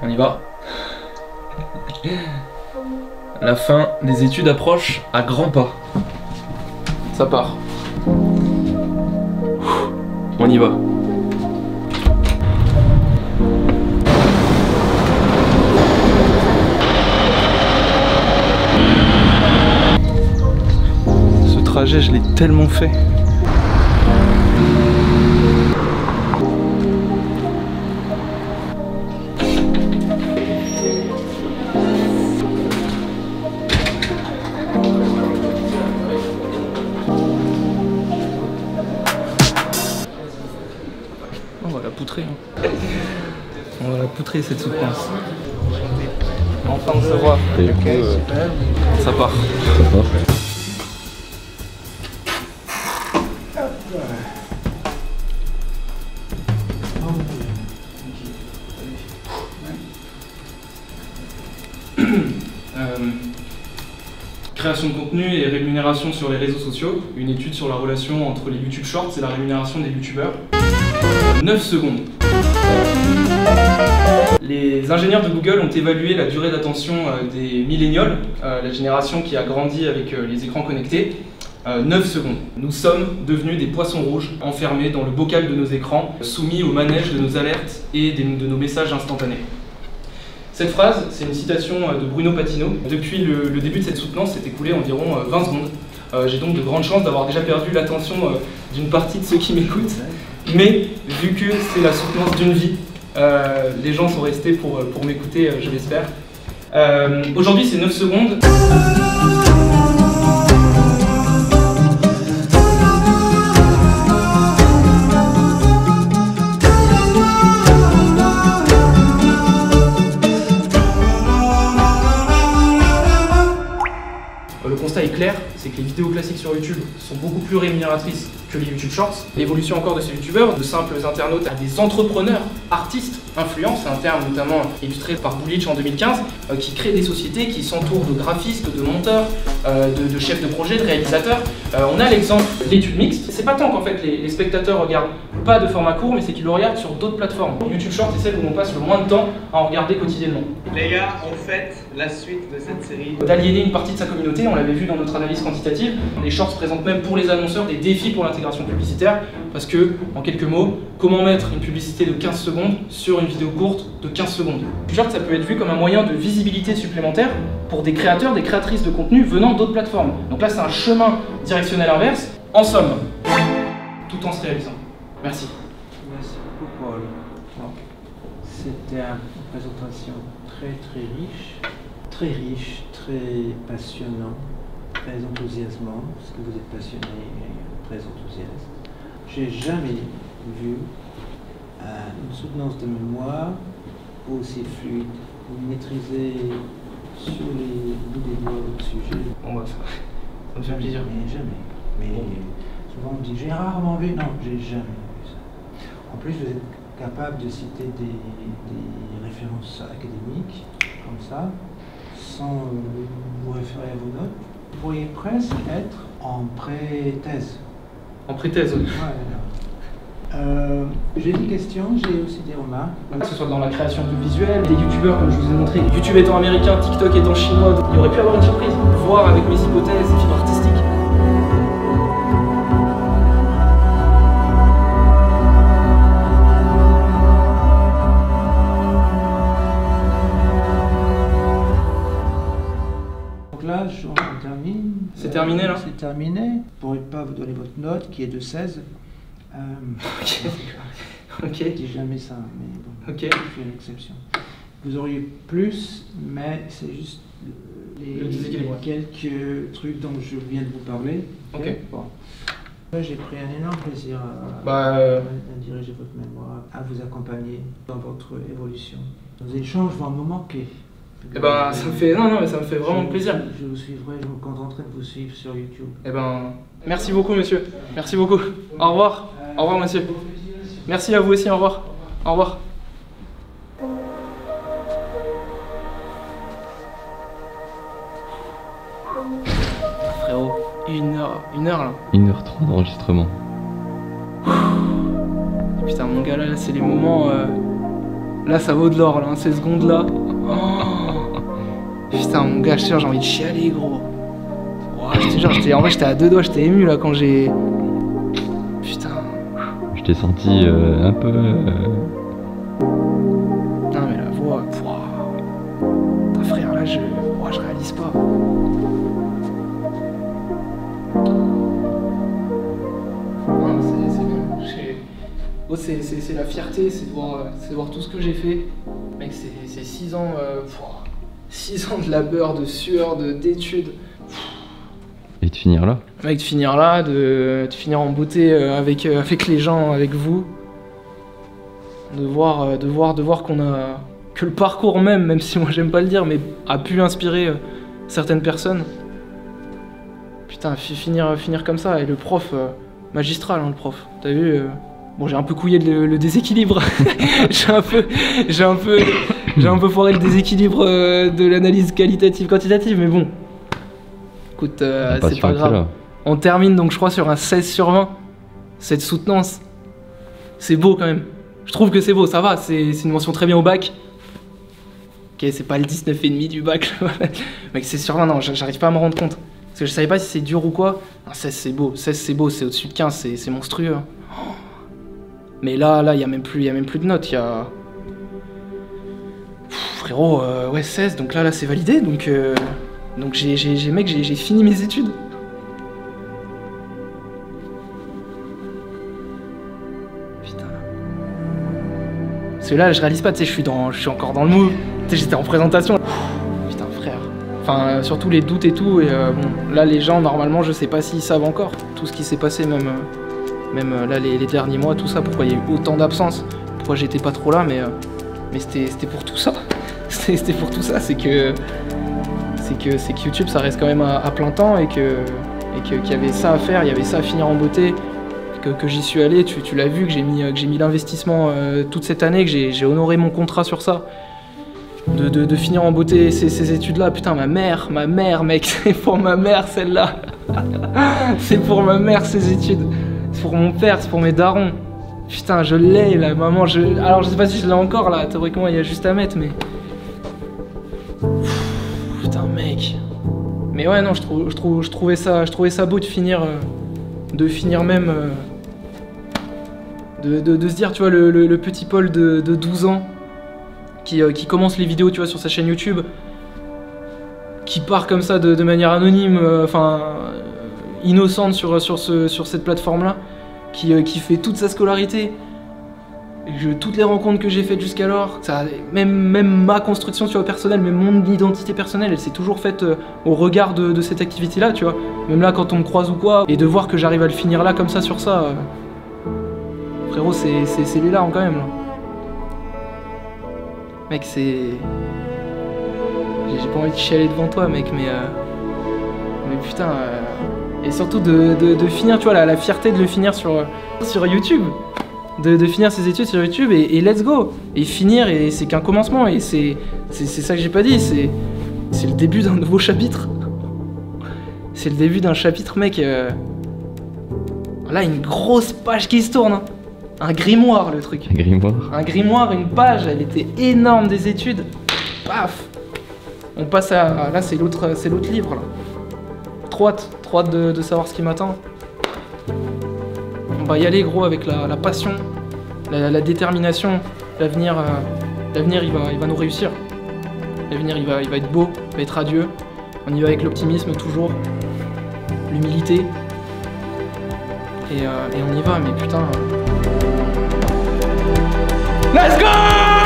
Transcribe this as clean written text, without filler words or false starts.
On y va. La fin des études approche à grands pas. Ça part. On y va. Ce trajet, je l'ai tellement fait. On va la poutrer. Hein. On va la poutrer cette soutenance. Enfin on se voit. Et coup, ça part. Création de contenu et rémunération sur les réseaux sociaux. Une étude sur la relation entre les YouTube Shorts et la rémunération des YouTubeurs. 9 secondes. Les ingénieurs de Google ont évalué la durée d'attention des millénials, la génération qui a grandi avec les écrans connectés. 9 secondes. Nous sommes devenus des poissons rouges enfermés dans le bocal de nos écrans, soumis au manège de nos alertes et de nos messages instantanés. Cette phrase, c'est une citation de Bruno Patino. Depuis le début de cette soutenance, s'est écoulé environ 20 secondes. J'ai donc de grandes chances d'avoir déjà perdu l'attention d'une partie de ceux qui m'écoutent. Mais vu que c'est la soutenance d'une vie, les gens sont restés pour m'écouter, je l'espère. Aujourd'hui, c'est 9 secondes. Le constat est clair, c'est que les vidéos classiques sur YouTube sont beaucoup plus rémunératrices que les YouTube Shorts. L'évolution encore de ces YouTubeurs, de simples internautes à des entrepreneurs, artistes, influents, c'est un terme notamment illustré par Bullich en 2015, qui créent des sociétés qui s'entourent de graphistes, de monteurs, de chefs de projet, de réalisateurs. On a l'exemple de l'étude mixte. C'est pas tant qu'en fait les spectateurs regardent pas de format court, mais c'est qu'ils le regardent sur d'autres plateformes. YouTube Shorts, c'est celle où on passe le moins de temps à en regarder quotidiennement. Les gars, on fête la suite de cette série. D'aliéner une partie de sa communauté, on l'avait vu dans notre analyse quantitative. Les shorts présentent même pour les annonceurs des défis pour l'intégration publicitaire, parce que, en quelques mots, comment mettre une publicité de 15 secondes sur une vidéo courte de 15 secondes. Shorts, ça peut être vu comme un moyen de visibilité supplémentaire pour des créateurs, des créatrices de contenu venant d'autres plateformes. Donc là, c'est un chemin directionnel inverse, en somme, tout en se réalisant. Merci. Merci beaucoup, Paul. C'était une présentation très riche, très passionnant, très enthousiasmant, parce que vous êtes passionné et très enthousiaste. J'ai jamais vu une soutenance de mémoire aussi fluide. Vous maîtrisez sur les bouts des doigts votre sujet. Bon bah ça me fait plaisir. Mais jamais. Mais souvent on dit j'ai rarement vu. Non, j'ai jamais vu ça. En plus, vous êtes capable de citer des références académiques comme ça, sans vous référer à vos notes. Vous pourriez presque être en pré-thèse. En pré-thèse, oui. Ouais, j'ai des questions, j'ai aussi des remarques. Que ce soit dans la création du visuel, des youtubeurs comme je vous ai montré, YouTube étant américain, TikTok étant chinois, il aurait pu avoir une surprise, voir avec mes hypothèses et fibres artistiques. Là, on termine. C'est terminé là? C'est terminé. Je ne pourrais pas vous donner votre note qui est de 16. Ok. Je dis jamais ça, mais bon, ok. Je fais une exception. Vous auriez plus, mais c'est juste quelques trucs dont je viens de vous parler. Ok. Bon. J'ai pris un énorme plaisir à diriger votre mémoire, à vous accompagner dans votre évolution. Nos échanges vont me manquer. Eh ben, ça me fait, non, mais ça me fait vraiment plaisir. Je vous suivrai, je me contenterai de vous suivre sur YouTube. Eh ben, merci beaucoup, monsieur. Merci beaucoup. Au revoir. Au revoir, monsieur. Merci à vous aussi, au revoir. Au revoir. Frérot, une heure là. 1h30 d'enregistrement. Putain. putain, mon gars, là, c'est les moments... Là, ça vaut de l'or, là, hein, ces secondes-là. Oh. Putain, mon gars, je te jure, j'ai envie de chialer, gros. Oh, je te jure, en vrai, j'étais à 2 doigts, j'étais ému, là, quand j'ai... Putain. Je t'ai senti un peu... Non, mais la voix... Ta frère, là, je réalise pas. Oh, c'est la fierté, c'est de voir tout ce que j'ai fait. Mec, c'est 6 ans, 6 ans de labeur, de sueur, d'études. Et de finir là. Mec, de finir là, de finir en beauté avec les gens, avec vous. De voir qu'on a... Que le parcours même si moi j'aime pas le dire, mais a pu inspirer certaines personnes. Putain, finir comme ça. Et le prof, magistral, hein, le prof. T'as vu Bon, j'ai un peu couillé le déséquilibre. j'ai un peu foiré le déséquilibre de l'analyse qualitative-quantitative, mais bon. Écoute, c'est pas grave. On termine donc, je crois, sur un 16/20. Cette soutenance, c'est beau quand même. Je trouve que c'est beau, ça va. C'est une mention très bien au bac. Ok, c'est pas le 19,5 du bac. Mec, 16/20, non, j'arrive pas à me rendre compte. Parce que je savais pas si c'est dur ou quoi. Un 16, c'est beau. 16, c'est beau, c'est au-dessus de 15, c'est monstrueux. Mais là, il y a même plus de notes, il y a... frérot, ouais, 16, donc là, c'est validé, donc j'ai fini mes études. Putain. Parce que là, je réalise pas, tu sais, je suis encore dans le move, tu sais, j'étais en présentation. Putain, frère. Enfin, surtout les doutes et tout, et bon, là, les gens, normalement, je sais pas s'ils savent encore tout ce qui s'est passé, même là les derniers mois, tout ça, pourquoi il y a eu autant d'absence, pourquoi j'étais pas trop là, mais c'était pour tout ça. C'était pour tout ça, c'est que YouTube ça reste quand même à plein temps et qu'il y avait ça à faire, il y avait ça à finir en beauté, que j'y suis allé, tu l'as vu, que j'ai mis l'investissement toute cette année, que j'ai honoré mon contrat sur ça. De finir en beauté ces études-là, putain, ma mère, mec, c'est pour ma mère celle-là. C'est pour ma mère ces études. C'est pour mon père, c'est pour mes darons. Putain, je l'ai, la maman, alors je sais pas si je l'ai encore, là, théoriquement, il y a juste à mettre, mais... Putain, mec. Mais ouais, non, je trouvais ça beau de finir même... de se dire, tu vois, le petit Paul de 12 ans, qui commence les vidéos, tu vois, sur sa chaîne YouTube, qui part comme ça de manière anonyme, innocente sur cette plateforme-là, qui fait toute sa scolarité, toutes les rencontres que j'ai faites jusqu'alors, même ma construction, tu vois, personnelle, même mon identité personnelle, elle s'est toujours faite au regard de cette activité-là, tu vois. Même là, quand on me croise ou quoi, et de voir que j'arrive à le finir là, comme ça, sur ça, frérot, c'est les larmes quand même, là. Mec, c'est... J'ai pas envie de chialer devant toi, mec, mais putain... Et surtout de finir, tu vois, la fierté de le finir sur YouTube. De finir ses études sur YouTube et let's go. Et finir, et c'est qu'un commencement. Et c'est ça que j'ai pas dit, c'est le début d'un nouveau chapitre. C'est le début d'un chapitre, mec. Là, une grosse page qui se tourne. Hein. Un grimoire, le truc. Un grimoire. Un grimoire, une page, elle était énorme des études. Paf. On passe à... Là, c'est l'autre livre, là. Trop hâte de savoir ce qui m'attend. On va y aller, gros, avec la passion, la détermination. L'avenir, il va nous réussir. L'avenir, il va être beau, il va être radieux. On y va avec l'optimisme, toujours. L'humilité. Et on y va, mais putain... Let's go!